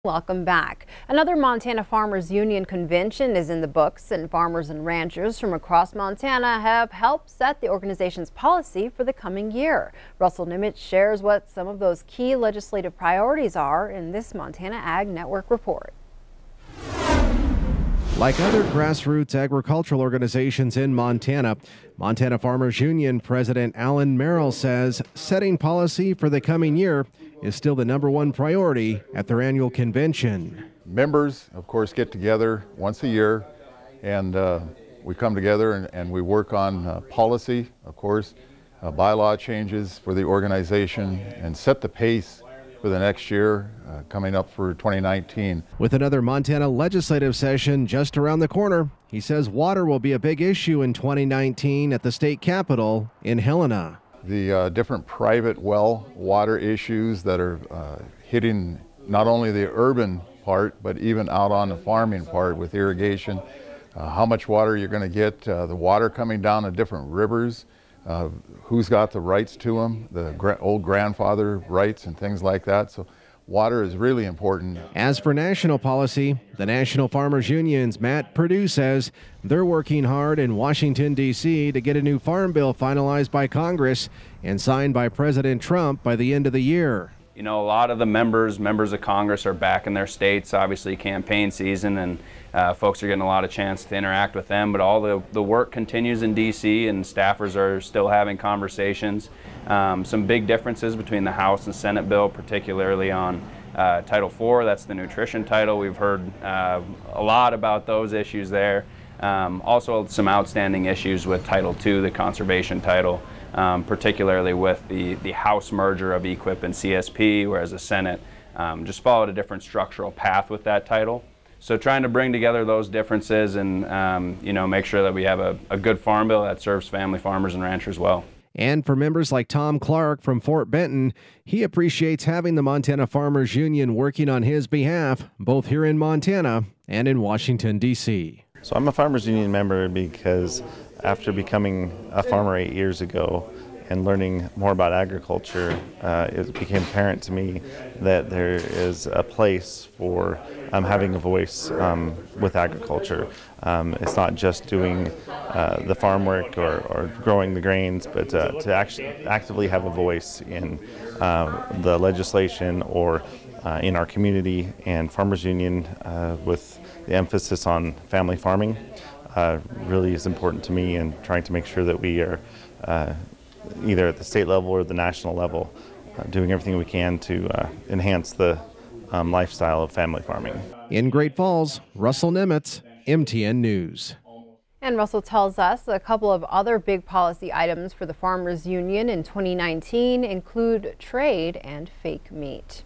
Welcome back. Another Montana Farmers Union convention is in the books, and farmers and ranchers from across Montana have helped set the organization's policy for the coming year. Russell Nimitz shares what some of those key legislative priorities are in this Montana Ag Network report. Like other grassroots agricultural organizations in Montana, Montana Farmers Union President Alan Merrill says setting policy for the coming year is still the #1 priority at their annual convention. Members, of course, get together once a year, and we come together and we work on policy, of course, bylaw changes for the organization, and set the pace for the next year coming up for 2019. With another Montana legislative session just around the corner, he says water will be a big issue in 2019 at the state capitol in Helena. The different private well water issues that are hitting not only the urban part, but even out on the farming part with irrigation, how much water you're going to get, the water coming down the different rivers, who's got the rights to them, the old grandfather rights and things like that. So water is really important. As for national policy, the National Farmers Union's Matt Perdue says they're working hard in Washington, D.C. to get a new farm bill finalized by Congress and signed by President Trump by the end of the year. You know, a lot of the members of Congress are back in their states, obviously campaign season, and folks are getting a lot of chance to interact with them, but all the work continues in D.C. and staffers are still having conversations. Some big differences between the House and Senate bill, particularly on Title IV, that's the nutrition title. We've heard a lot about those issues there. Also some outstanding issues with Title II, the conservation title. Particularly with the House merger of EQIP and CSP, whereas the Senate just followed a different structural path with that title. So trying to bring together those differences and you know, make sure that we have a good farm bill that serves family farmers and ranchers well. And for members like Tom Clark from Fort Benton, he appreciates having the Montana Farmers Union working on his behalf, both here in Montana and in Washington, D.C. So I'm a Farmers Union member because after becoming a farmer 8 years ago and learning more about agriculture, it became apparent to me that there is a place for having a voice with agriculture. It's not just doing the farm work or growing the grains, but to actually actively have a voice in the legislation or in our community. And Farmers Union, with the emphasis on family farming, really is important to me, and trying to make sure that we are either at the state level or the national level doing everything we can to enhance the lifestyle of family farming. In Great Falls, Russell Nimitz, MTN News. And Russell tells us a couple of other big policy items for the Farmers Union in 2019 include trade and fake meat.